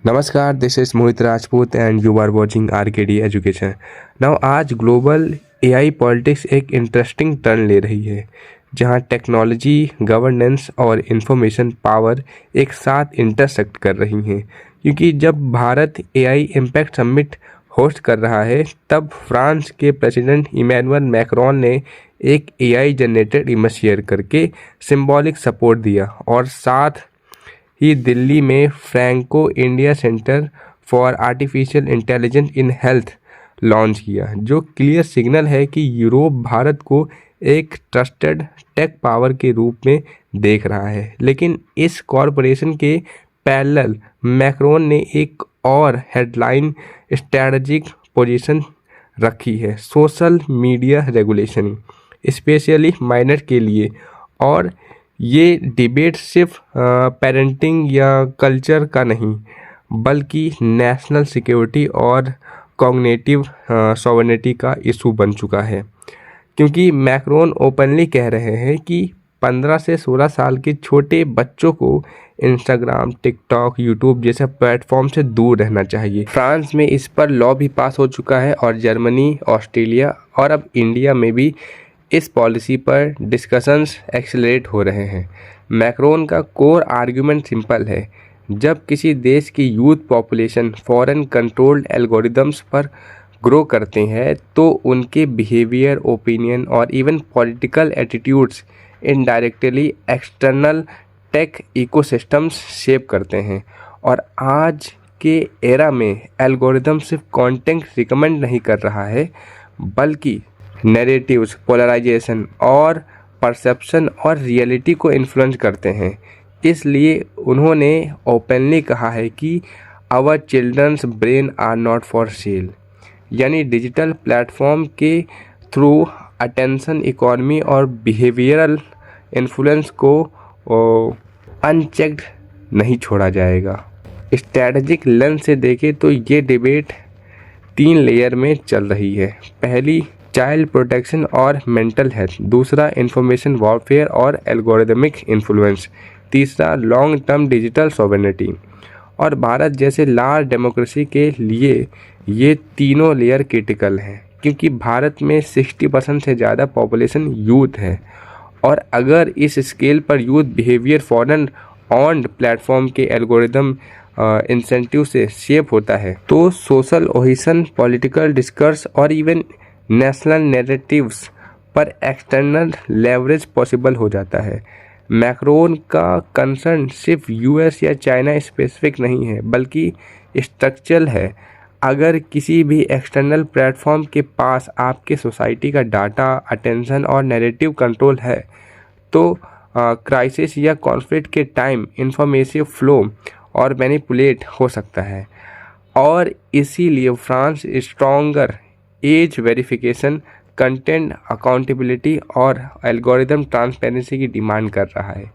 नमस्कार, this is Mohit Rajput and you are watching RKD education. Now आज global AI politics एक interesting turn ले रही है, जहां टेक्नोलॉजी, गवर्नेंस और इंफॉर्मेशन पावर एक साथ इंटरसेक्ट कर रही हैं। क्योंकि जब Bharat AI impact summit host कर रहा है, तब फ्रांस के प्रेसिडेंट इमैनुअल मैक्रोन ने एक एआई जनरेटेड इमेज शेयर करके सिंबॉलिक सपोर्ट दिया और साथ ही दिल्ली में Franco India centre for artificial intelligence in health launch किया, जो क्लियर सिग्नल है कि यूरोप भारत को एक ट्रस्टेड टेक पावर के रूप में देख रहा है। लेकिन इस कॉरपोरेशन के पैरेलल मैक्रोन ने एक और हेडलाइन स्ट्रैटेजिक पोजीशन रखी है, social media regulation, specially minor के लिए। और ये डिबेट सिर्फ पेरेंटिंग या कल्चर का नहीं, बल्कि नेशनल सिक्योरिटी और कॉग्निटिव सॉवरेनिटी का इशू बन चुका है। क्योंकि मैक्रोन ओपनली कह रहे हैं कि 15 से 16 साल के छोटे बच्चों को इंस्टाग्राम, टिकटॉक, यूट्यूब जैसे प्लेटफॉर्म से दूर रहना चाहिए। फ्रांस में इस पर लॉ भी पास हो चुका है और जर्मनी, ऑस्ट्रेलिया और अब इंडिया में भी इस पॉलिसी पर डिस्कशंस एक्सेलरेट हो रहे हैं। मैक्रोन का कोर आर्गुमेंट सिंपल है, जब किसी देश की youth population foreign controlled algorithms पर ग्रो करते हैं तो उनके बिहेवियर, ओपिनियन और even political attitudes indirectly external tech ecosystems shape करते हैं। और आज के एरा में एल्गोरिदम सिर्फ कंटेंट रिकमेंड नहीं कर रहा है, बल्कि नैरेटिव्स, पोलराइजेशन और परसेप्शन और रियलिटी को इन्फ्लुएंस करते हैं। इसलिए उन्होंने ओपनली कहा है कि our children's brain are not for sale, यानी डिजिटल प्लेटफॉर्म के थ्रू अटेंशन इकोनॉमी और बिहेवियरल इन्फ्लुएंस को अनचेक्ड नहीं छोड़ा जाएगा। स्ट्रैटेजिक लेंस से देखें तो ये डिबेट 3 लेयर में चल रही है। पहली, चाइल्ड प्रोटेक्शन और मेंटल हेल्थ। दूसरा, इंफॉर्मेशन वॉरफेयर और एल्गोरिदमिक इन्फ्लुएंस। तीसरा, लॉन्ग टर्म डिजिटल सॉवरेनिटी। और भारत जैसे लार्ज डेमोक्रेसी के लिए ये तीनों लेयर क्रिटिकल हैं, क्योंकि भारत में 60% से ज़्यादा पॉपुलेशन यूथ है। और अगर इस स्केल पर youth behaviour foreign owned platform के एल्गोरिदम इंसेंटिव से शेप होता है, तो सोशल ओहिसन, पॉलिटिकल डिस्कर्स और इवन नेशनल नैरेटिव्स पर एक्सटर्नल लेवरेज पॉसिबल हो जाता है। मैक्रोन का कंसर्न सिर्फ यूएस या चाइना स्पेसिफिक नहीं है, बल्कि स्ट्रक्चरल है। अगर किसी भी एक्सटर्नल प्लेटफॉर्म के पास आपके सोसाइटी का डाटा, अटेंशन और नैरेटिव कंट्रोल है, तो क्राइसिस या कॉन्फ्लिक्ट के टाइम इंफॉर्मेटिव फ्लो और मैनिपुलेट हो सकता है। और इसीलिए France stronger age verification, content accountability और एल्गोरिदम ट्रांसपेरेंसी की डिमांड कर रहा है।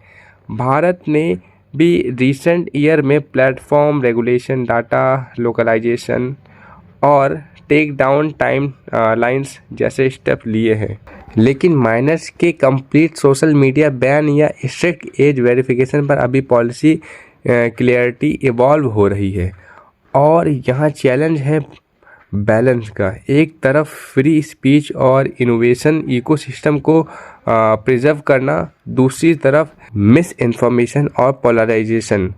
भारत ने भी रिसेंट ईयर में प्लेटफॉर्म रेगुलेशन, डाटा लोकलाइजेशन और टेक डाउन टाइम लाइन्स जैसे स्टेप लिए हैं। लेकिन माइनर्स के कंप्लीट सोशल मीडिया बैन या स्ट्रिक्ट एज वेरिफिकेशन पर अभी पॉलिसी क्लियरिटी इवॉल्व हो रही है। और यहाँ चैलेंज है बैलेंस का। एक तरफ फ्री स्पीच और इनोवेशन इकोसिस्टम को प्रिजर्व करना, दूसरी तरफ मिस इन्फॉर्मेशन और पोलराइजेशन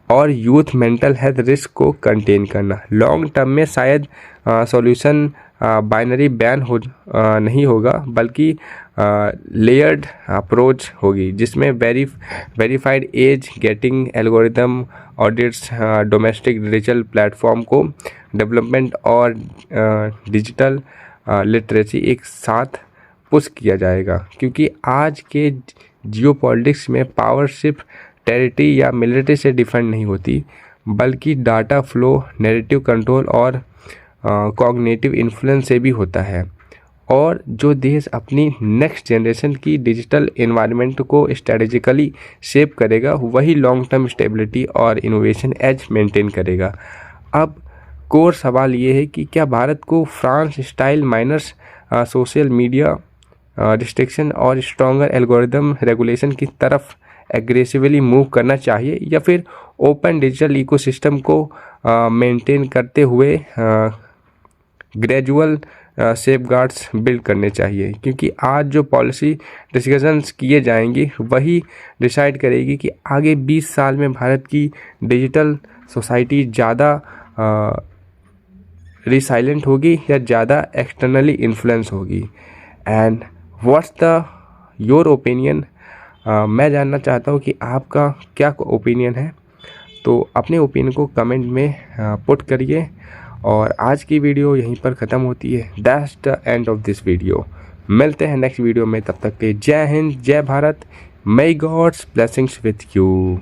और यूथ मेंटल हेल्थ रिस्क को कंटेन करना। लॉन्ग टर्म में शायद सॉल्यूशन बाइनरी बैन नहीं होगा, बल्कि लेयर्ड अप्रोच होगी, जिसमें verified age gating, algorithm audits, domestic digital platform को डेवलपमेंट और डिजिटल लिटरेसी एक साथ पुश किया जाएगा। क्योंकि आज के जियोपॉलिटिक्स में पावर सिर्फ टेरिटरी या मिलिट्री से डिफाइन नहीं होती, बल्कि डाटा फ्लो, नैरेटिव कंट्रोल और कॉग्निटिव इन्फ्लुएंस से भी होता है। और जो देश अपनी नेक्स्ट जनरेशन की डिजिटल एनवायरनमेंट को स्ट्रेटेजिकली शेप करेगा, वही लॉन्ग टर्म स्टेबिलिटी और इनोवेशन एज मेंटेन करेगा। अब कोर सवाल ये है कि क्या भारत को France style minors, social media restriction और स्ट्रॉन्गर एल्गोरिदम रेगुलेशन की तरफ एग्रेसिवली मूव करना चाहिए, या फिर ओपन डिजिटल इकोसिस्टम को मेंटेन करते हुए ग्रेजुअल सेफगार्ड्स बिल्ड करने चाहिए, क्योंकि आज जो पॉलिसी डिस्कशंस किए जाएंगे वही डिसाइड करेगी कि आगे 20 साल में भारत की डिजिटल सोसाइटी ज़्यादा रिसाइलेंट होगी या ज़्यादा एक्सटर्नली इन्फ्लुएंस होगी। And what's the your opinion, मैं जानना चाहता हूँ कि आपका क्या ओपिनियन है। तो अपने ओपिनियन को कमेंट में पुट करिए। और आज की वीडियो यहीं पर ख़त्म होती है। That's the end of this video. मिलते हैं नेक्स्ट वीडियो में, तब तक के जय हिंद, जय भारत, मे गॉड्स ब्लेसिंग्स विथ यू।